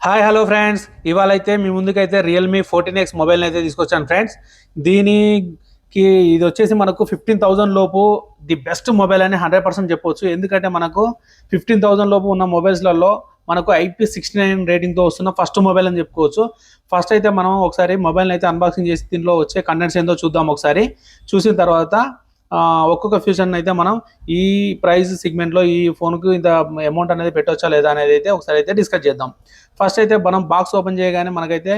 Hi hello friends, ఇవాళ అయితే మీ ముందుకైతే రియల్మీ 14X మొబైల్ని అయితే తీసుకొచ్చాను ఫ్రెండ్స్. దీనికి ఇది వచ్చేసి మనకు 15,000 లోపు ది బెస్ట్ మొబైల్ అని 100% చెప్పవచ్చు. ఎందుకంటే మనకు 15,000 లోపు ఉన్న మొబైల్స్లలో మనకు IP69 రేటింగ్తో వస్తున్న ఫస్ట్ మొబైల్ అని చెప్పుకోవచ్చు. ఫస్ట్ అయితే మనం ఒకసారి మొబైల్ని అయితే అన్బాక్సింగ్ చేసి దీనిలో వచ్చే కంటెంట్స్ ఏందో చూద్దాం. ఒకసారి చూసిన తర్వాత ఒక్కొక్క ఫ్యూచర్ని అయితే మనం ఈ ప్రైస్ సెగ్మెంట్లో ఈ ఫోన్కు ఇంత అమౌంట్ అనేది పెట్టవచ్చా లేదా అనేది అయితే ఒకసారి అయితే డిస్కస్ చేద్దాం. ఫస్ట్ అయితే మనం బాక్స్ ఓపెన్ చేయగానే మనకైతే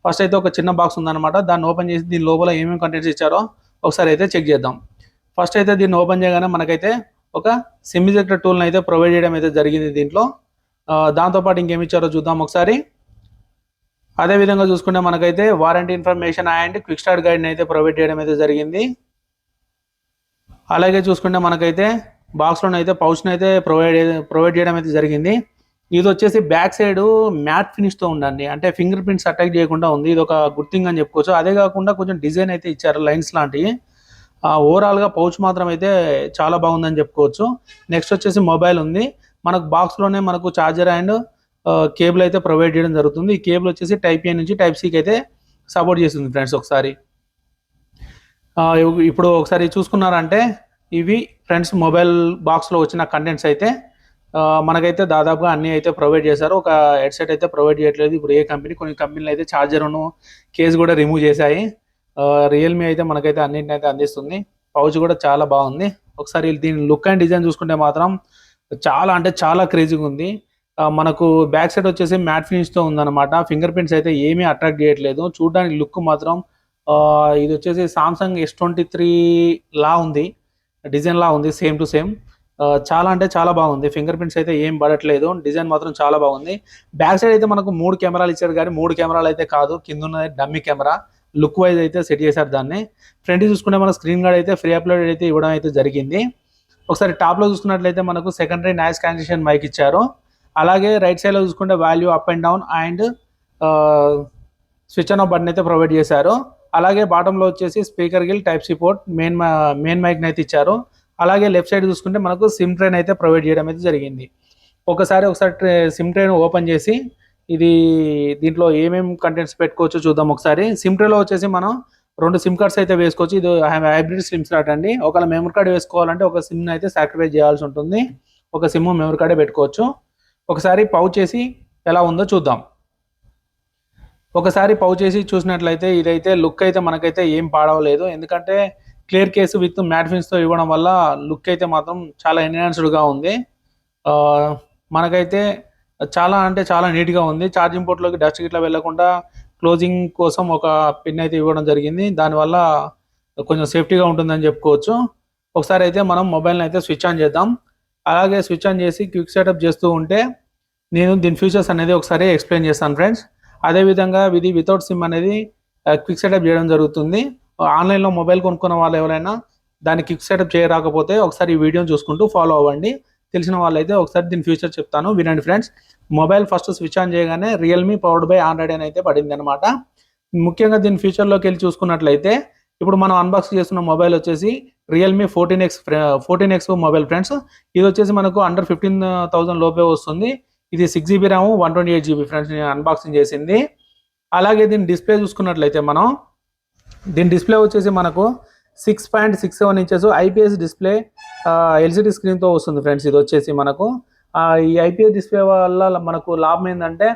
ఫస్ట్ అయితే ఒక చిన్న బాక్స్ ఉందన్నమాట. దాన్ని ఓపెన్ చేసి దీని లోపల ఏమేమి కంటెంట్స్ ఇచ్చారో ఒకసారి అయితే చెక్ చేద్దాం. ఫస్ట్ అయితే దీన్ని ఓపెన్ చేయగానే మనకైతే ఒక సిమ్ ఇజెక్టర్ టూల్ని అయితే ప్రొవైడ్ చేయడం అయితే జరిగింది దీంట్లో. దాంతోపాటు ఇంకేమి ఇచ్చారో చూద్దాం ఒకసారి. అదేవిధంగా చూసుకుంటే మనకైతే warranty information and quick start గైడ్ని అయితే ప్రొవైడ్ చేయడం అయితే జరిగింది. అలాగే చూసుకుంటే మనకైతే బాక్స్లోనే అయితే పౌచ్ని అయితే ప్రొవైడ్ చేయడం అయితే జరిగింది. ఇది వచ్చేసి బ్యాక్ సైడ్ మ్యాట్ ఫినిష్తో ఉండండి, అంటే ఫింగర్ ప్రింట్స్ అటాక్ చేయకుండా ఉంది. ఇది ఒక గుడ్ థింగ్ అని చెప్పుకోవచ్చు. అదే కాకుండా కొంచెం డిజైన్ అయితే ఇచ్చారు, లైన్స్ లాంటివి. ఓవరాల్గా పౌచ్ మాత్రం అయితే చాలా బాగుందని చెప్పుకోవచ్చు. నెక్స్ట్ వచ్చేసి మొబైల్ ఉంది. మనకు బాక్స్లోనే మనకు ఛార్జర్ అండ్ కేబుల్ అయితే ప్రొవైడ్ చేయడం జరుగుతుంది. ఈ కేబుల్ వచ్చేసి టైప్ ఏ నుంచి టైప్ సికి అయితే సపోర్ట్ చేస్తుంది ఫ్రెండ్స్. ఒకసారి ఇప్పుడు ఒకసారి చూసుకున్నారంటే ఇవి ఫ్రెండ్స్ మొబైల్ బాక్స్లో వచ్చిన కంటెంట్స్ అయితే మనకైతే దాదాపుగా అన్నీ అయితే ప్రొవైడ్ చేశారు. ఒక హెడ్సెట్ అయితే ప్రొవైడ్ చేయట్లేదు ఇప్పుడు ఏ కంపెనీ. కొన్ని కంపెనీలు అయితే ఛార్జర్ను కేసు కూడా రిమూవ్ చేశాయి. రియల్మీ అయితే మనకైతే అన్నింటిని అయితే అందిస్తుంది. పౌచ్ కూడా చాలా బాగుంది. ఒకసారి దీని లుక్ అండ్ డిజైన్ చూసుకుంటే మాత్రం చాలా అంటే చాలా క్రేజీగా ఉంది. మనకు బ్యాక్ సైడ్ వచ్చేసి మ్యాట్ ఫినిష్తో ఉందన్నమాట. ఫింగర్ ప్రింట్స్ అయితే ఏమీ అట్రాక్ట్ చేయట్లేదు. చూడడానికి లుక్ మాత్రం ఇది వచ్చేసి సామ్సంగ్ S23 లా ఉంది, డిజైన్ లా ఉంది, సేమ్ టు సేమ్. చాలా అంటే చాలా బాగుంది. ఫింగర్ ప్రింట్స్ అయితే ఏం పడట్లేదు. డిజైన్ మాత్రం చాలా బాగుంది. బ్యాక్ సైడ్ అయితే మనకు 3 కెమెరాలు ఇచ్చారు, కానీ 3 కెమెరాలు అయితే కాదు, కింద ఉన్నది డమ్మీ కెమెరా. లుక్ వైజ్ అయితే సెట్ చేశారు దాన్ని. ఫ్రంట్ చూసుకుంటే మన స్క్రీన్ గార్డ్ అయితే ఫ్రీ అప్లోడ్ అయితే ఇవ్వడం అయితే జరిగింది. ఒకసారి టాప్లో చూసుకున్నట్లయితే మనకు సెకండరీ నాయిస్ క్యాన్సిలేషన్ మైక్ ఇచ్చారు. అలాగే రైట్ సైడ్లో చూసుకుంటే value up and down and switch on off button అయితే ప్రొవైడ్ చేశారు. అలాగే బాటంలో వచ్చేసి speaker grill type C port main మైక్ని అయితే ఇచ్చారు. అలాగే లెఫ్ట్ సైడ్ చూసుకుంటే మనకు సిమ్ ట్రైన్ అయితే ప్రొవైడ్ చేయడం అయితే జరిగింది. ఒకసారి సిమ్ ట్రైన్ ఓపెన్ చేసి దీంట్లో ఏమేమి కంటెంట్స్ పెట్టుకోవచ్చు చూద్దాం ఒకసారి. సిమ్ ట్రైలో వచ్చేసి మనం 2 సిమ్ కార్డ్స్ అయితే వేసుకోవచ్చు. ఇది హైబ్రిడ్ సిమ్ స్లాట్ అండి. ఒకవేళ మెమరీ కార్డ్ వేసుకోవాలంటే ఒక సిమ్ అయితే సాక్రిఫైస్ చేయాల్సి ఉంటుంది. ఒక సిమ్ మెమరీ కార్డే పెట్టుకోవచ్చు. ఒకసారి పౌచ్ చేసి ఎలా ఉందో చూద్దాం. ఒకసారి పౌచ్ చేసి చూసినట్లయితే ఇదైతే లుక్ అయితే మనకైతే ఏం పాడవలేదు. ఎందుకంటే క్లియర్ కేసు విత్ మ్యాట్ ఫినిష్తో ఇవ్వడం వల్ల లుక్ అయితే మాత్రం చాలా ఎన్హాన్స్డ్గా ఉంది. మనకైతే చాలా అంటే చాలా నీట్గా ఉంది. ఛార్జింగ్ పోర్ట్లోకి డస్ట్ గిట్లా వెళ్లకుండా క్లోజింగ్ కోసం ఒక పిన్ అయితే ఇవ్వడం జరిగింది. దానివల్ల కొంచెం సేఫ్టీగా ఉంటుందని చెప్పుకోవచ్చు. ఒకసారి అయితే మనం మొబైల్ని అయితే స్విచ్ ఆన్ చేద్దాం. అలాగే స్విచ్ ఆన్ చేసి క్విక్ సెటప్ చేస్తూ ఉంటే నేను దీని ఫీచర్స్ అనేది ఒకసారి ఎక్స్ప్లెయిన్ చేస్తాను ఫ్రెండ్స్. అదేవిధంగా ఇది వితౌట్ సిమ్ అనేది క్విక్ సెటప్ చేయడం జరుగుతుంది. ఆన్లైన్లో మొబైల్ కొనుక్కున్న వాళ్ళు ఎవరైనా దాన్ని క్విక్ సెటప్ చేయరాకపోతే ఒకసారి ఈ వీడియోని చూసుకుంటూ ఫాలో అవ్వండి. తెలిసిన వాళ్ళైతే ఒకసారి దీని ఫ్యూచర్ చెప్తాను, వినండి friends. Mobile first switch on చేయగానే రియల్మీ పవర్డ్ బై ఆండ్రాయిడ్ అని అయితే పడింది అనమాట. ముఖ్యంగా దీని ఫ్యూచర్లోకి వెళ్ళి చూసుకున్నట్లయితే ఇప్పుడు మనం అన్బాక్స్ చేస్తున్న మొబైల్ వచ్చేసి రియల్మీ 14X మొబైల్ ఫ్రెండ్స్. ఇది వచ్చేసి మనకు అండర్ 15,000 లోపే వస్తుంది. ఇది 6GB ర్యామ్ 128GB ఫ్రెండ్స్. నేను అన్బాక్సింగ్ చేసింది. అలాగే దీని డిస్ప్లే చూసుకున్నట్లయితే మనం దీని డిస్ప్లే వచ్చేసి మనకు 6.67 ఇంచెస్ IPS డిస్ప్లే LCD స్క్రీన్తో వస్తుంది ఫ్రెండ్స్. ఇది వచ్చేసి మనకు ఈ IPS డిస్ప్లే వల్ల మనకు లాభం ఏంటంటే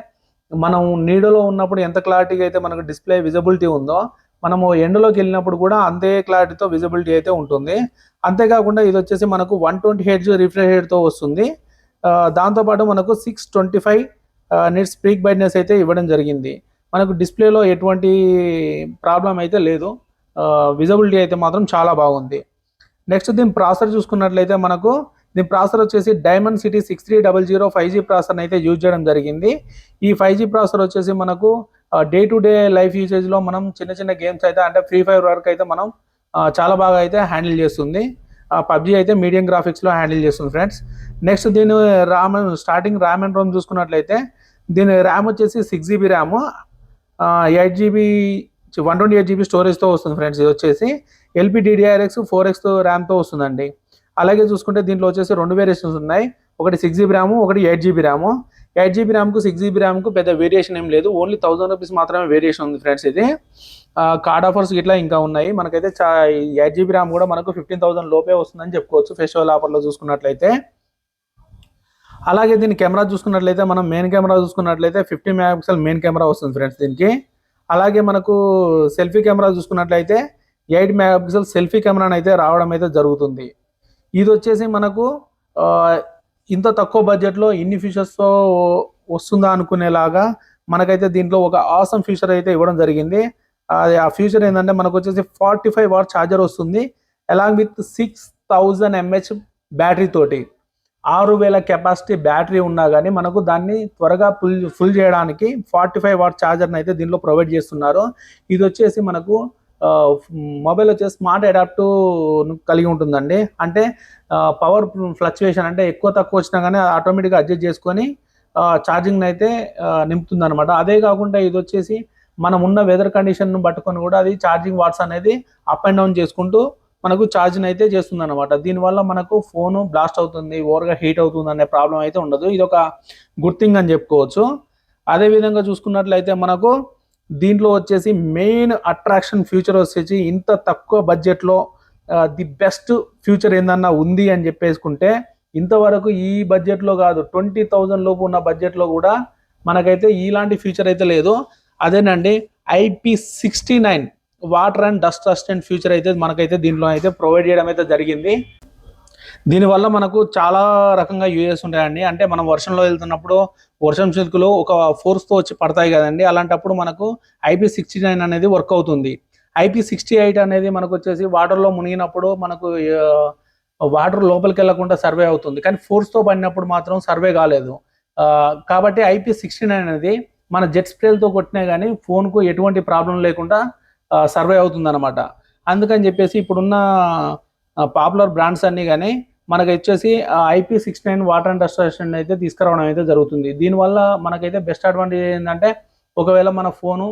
మనం నీడలో ఉన్నప్పుడు ఎంత క్లారిటీగా అయితే మనకు డిస్ప్లే విజిబిలిటీ ఉందో మనము ఎండలోకి వెళ్ళినప్పుడు కూడా అంతే క్లారిటీతో విజిబిలిటీ అయితే ఉంటుంది. అంతేకాకుండా ఇది వచ్చేసి మనకు 120Hz రిఫ్రెష్ రేట్తో వస్తుంది. దాంతోపాటు మనకు 625 నిట్స్ పీక్ బ్రైట్నెస్ అయితే ఇవ్వడం జరిగింది. మనకు డిస్ప్లేలో ఎటువంటి ప్రాబ్లం అయితే లేదు. విజిబిలిటీ అయితే మాత్రం చాలా బాగుంది. నెక్స్ట్ దీని ప్రాసెసర్ చూసుకున్నట్లయితే మనకు దీని ప్రాసెసర్ వచ్చేసి డైమండ్ సిటీ 6300 5G ప్రాసెసర్ని అయితే యూజ్ చేయడం జరిగింది. ఈ 5G ప్రాసెసర్ వచ్చేసి మనకు డే టు డే లైఫ్ యూసేజ్లో మనం చిన్న చిన్న గేమ్స్ అయితే అంటే ఫ్రీ ఫైర్ వరకు అయితే మనం చాలా బాగా అయితే హ్యాండిల్ చేస్తుంది. PUBG అయితే మీడియం గ్రాఫిక్స్లో హ్యాండిల్ చేస్తుంది ఫ్రెండ్స్. నెక్స్ట్ దీని స్టార్టింగ్ ర్యామ్ అండ్ రోమ్ చూసుకున్నట్లయితే దీని ర్యామ్ వచ్చేసి 6GB ర్యామ్ 8GB 128GB స్టోరేజ్తో వస్తుంది ఫ్రెండ్స్. ఇది వచ్చేసి LPDDR4X ర్యామ్తో వస్తుందండి. అలాగే చూసుకుంటే దీంట్లో వచ్చేసి 2 వేరియేషన్స్ ఉన్నాయి. ఒకటి 6GB ర్యామ్, ఒకటి 8GB ర్యామ్. 8 GB ర్యామ్కు 6 GB ర్యామ్కు పెద్ద వేరియేషన్ ఏం లేదు, ఓన్లీ 1000 రూపీస్ మాత్రమే వేరియేషన్ ఉంది ఫ్రెండ్స్. ఇది కార్డ్ ఆఫర్స్ ఇట్లా ఇంకా ఉన్నాయి. మనకైతే 8 GB ర్యామ్ కూడా మనకు 15,000 లోపే వస్తుందని చెప్పుకోవచ్చు ఫెస్టివల్ ఆఫర్లో చూసుకున్నట్లయితే. అలాగే దీని కెమెరా చూసుకున్నట్లయితే మనం మెయిన్ కెమెరా చూసుకున్నట్లయితే 50 MP మెయిన్ కెమెరా వస్తుంది ఫ్రెండ్స్ దీనికి. అలాగే మనకు సెల్ఫీ కెమెరా చూసుకున్నట్లయితే 8 MP సెల్ఫీ కెమెరా అయితే రావడం అయితే జరుగుతుంది. ఇది వచ్చేసి మనకు ఇంత తక్కువ బడ్జెట్లో ఇన్ని ఫీచర్స్తో వస్తుందా అనుకునేలాగా మనకైతే దీంట్లో ఒక ఆసమ్ ఫీచర్ అయితే ఇవ్వడం జరిగింది. ఆ ఫీచర్ ఏంటంటే మనకు వచ్చేసి 45 వాట్ ఛార్జర్ వస్తుంది, అలాంగ్ విత్ 6000 mAh బ్యాటరీ తోటి. 6000 కెపాసిటీ బ్యాటరీ ఉన్నా కానీ మనకు దాన్ని త్వరగా ఫుల్ చేయడానికి 45 వాట్ ఛార్జర్ని అయితే దీనిలో ప్రొవైడ్ చేస్తున్నారు. ఇది వచ్చేసి మనకు మొబైల్ వచ్చేసి స్మార్ట్ అడాప్టివ్ కలిగి ఉంటుందండి. అంటే పవర్ ఫ్లక్చుయేషన్ అంటే ఎక్కువ తక్కువ వచ్చినా కానీ ఆటోమేటిక్గా అడ్జస్ట్ చేసుకొని ఛార్జింగ్ అయితే నింపుతుంది అనమాట. అదే కాకుండా ఇది వచ్చేసి మనం ఉన్న వెదర్ కండిషన్ను పట్టుకొని కూడా అది ఛార్జింగ్ వాట్స్ అనేది అప్ అండ్ డౌన్ చేసుకుంటూ మనకు ఛార్జింగ్ అయితే చేస్తుంది అనమాట. దీనివల్ల మనకు ఫోను బ్లాస్ట్ అవుతుంది, ఓవర్గా హీట్ అవుతుంది అనే ప్రాబ్లం అయితే ఉండదు. ఇది ఒక గుడ్ థింగ్ అని చెప్పుకోవచ్చు. అదేవిధంగా చూసుకున్నట్లయితే మనకు దీంట్లో వచ్చేసి మెయిన్ అట్రాక్షన్ ఫ్యూచర్ వచ్చేసి ఇంత తక్కువ బడ్జెట్లో ది బెస్ట్ ఫ్యూచర్ ఏందన్నా ఉంది అని చెప్పేసుకుంటే ఇంతవరకు ఈ బడ్జెట్లో కాదు 20,000 లోపు ఉన్న బడ్జెట్లో కూడా మనకైతే ఇలాంటి ఫ్యూచర్ అయితే లేదు. అదేనండి IP69 water and dust resistant future అయితే మనకైతే దీంట్లో అయితే ప్రొవైడ్ చేయడం అయితే జరిగింది. దీనివల్ల మనకు చాలా రకంగా యూజెస్ ఉంటాయండి. అంటే మనం వర్షంలో వెళ్తున్నప్పుడు వర్షం చినుకులు ఒక ఫోర్స్తో వచ్చి పడతాయి కదండి, అలాంటప్పుడు మనకు IP69 అనేది వర్క్ అవుతుంది. IP68 అనేది మనకు వచ్చేసి వాటర్లో మునిగినప్పుడు మనకు వాటర్ లోపలికి వెళ్లకుండా సర్వే అవుతుంది, కానీ ఫోర్స్తో పడినప్పుడు మాత్రం సర్వే కాలేదు. కాబట్టి IP69 అనేది మన జెట్ స్ప్రేలతో కొట్టినా కానీ ఫోన్కు ఎటువంటి ప్రాబ్లం లేకుండా సర్వే అవుతుంది అనమాట. అందుకని చెప్పేసి ఇప్పుడున్న పాపులర్ బ్రాండ్స్ అన్నీ కానీ మనకు వచ్చేసి IP69 water and dust resistant అయితే తీసుకురావడం అయితే జరుగుతుంది. దీనివల్ల మనకైతే బెస్ట్ అడ్వాంటేజ్ ఏంటంటే ఒకవేళ మన ఫోను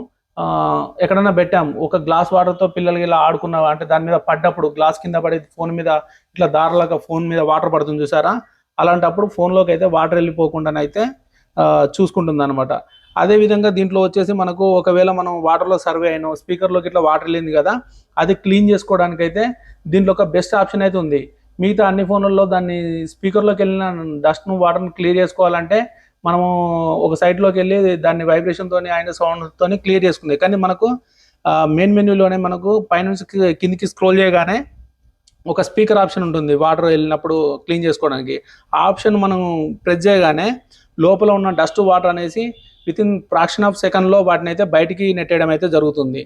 ఎక్కడన్నా పెట్టాం, ఒక గ్లాస్ వాటర్తో పిల్లలకి ఇలా ఆడుకున్న అంటే దాని మీద పడ్డప్పుడు గ్లాస్ కింద పడి ఫోన్ మీద ఇట్లా దారలాగా ఫోన్ మీద వాటర్ పడుతుంది చూసారా, అలాంటప్పుడు ఫోన్లోకి అయితే వాటర్ వెళ్ళిపోకుండానైతే చూసుకుంటుంది అనమాట. అదేవిధంగా దీంట్లో వచ్చేసి మనకు ఒకవేళ మనం వాటర్లో సర్వే అయినా స్పీకర్లోకి ఇట్లా వాటర్ వెళ్ళింది కదా, అది క్లీన్ చేసుకోవడానికి అయితే దీంట్లో ఒక బెస్ట్ ఆప్షన్ అయితే ఉంది. మిగతా అన్ని ఫోన్లలో దాన్ని స్పీకర్లోకి వెళ్ళిన డస్ట్ను వాటర్ని క్లియర్ చేసుకోవాలంటే మనము ఒక సైట్లోకి వెళ్ళి దాన్ని వైబ్రేషన్తో ఆయన సౌండ్తో క్లియర్ చేసుకుంది. కానీ మనకు మెయిన్ మెన్యూలోనే మనకు పైనుంచి కిందికి స్క్రోల్ చేయగానే ఒక స్పీకర్ ఆప్షన్ ఉంటుంది వాటర్ వెళ్ళినప్పుడు క్లీన్ చేసుకోవడానికి. ఆ ఆప్షన్ మనం ప్రెస్ చేయగానే లోపల ఉన్న డస్ట్ వాటర్ అనేసి వితిన్ ఫ్రాక్షన్ ఆఫ్ సెకండ్లో వాటిని అయితే బయటికి నెట్టేయడం అయితే జరుగుతుంది.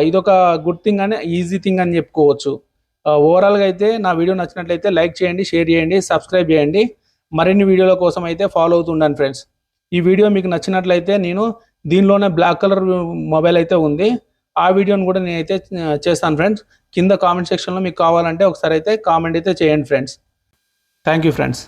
ఇదొక గుడ్ థింగ్ అని ఈజీ థింగ్ అని చెప్పుకోవచ్చు. ఓవరాల్గా అయితే నా వీడియో నచ్చినట్లయితే లైక్ చేయండి, షేర్ చేయండి, సబ్స్క్రైబ్ చేయండి. మరిన్ని వీడియోల కోసం అయితే ఫాలో అవుతుండండి ఫ్రెండ్స్. ఈ వీడియో మీకు నచ్చినట్లయితే నేను దీనిలోనే బ్లాక్ కలర్ మొబైల్ అయితే ఉంది, ఆ వీడియోని కూడా నేనైతే చేస్తాను ఫ్రెండ్స్. కింద కామెంట్ సెక్షన్లో మీకు కావాలంటే ఒకసారి అయితే కామెంట్ అయితే చేయండి ఫ్రెండ్స్. Thank you friends.